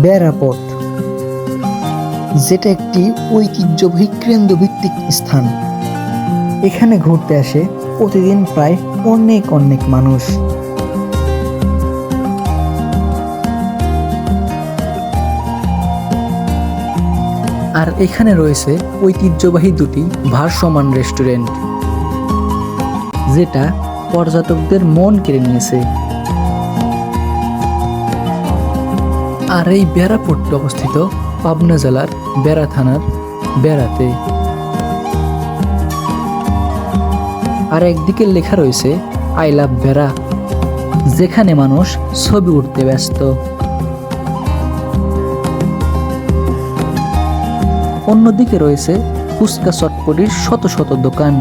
বেড়াপথ, যেটা একটি ঐতিহ্যবাহী কেন্দ্রভিত্তিক স্থান। এখানে ঘুরতে আসে প্রতিদিন প্রায় অনেক অনেক মানুষ। আর এখানে রয়েছে ঐতিহ্যবাহী দুটি ভাসমান রেস্টুরেন্ট, যেটা পর্যটকদের মন কেড়ে নিয়েছে। আর এই বেড়াপট্টি অবস্থিত পাবনা জেলার বেড়া থানার বেড়াতে। আর একদিকে লেখা রয়েছে আই লাভ বেড়া, যেখানে মানুষ ছবি উঠতে ব্যস্ত। অন্যদিকে রয়েছে ফুচকা চটপটির শত শত দোকান।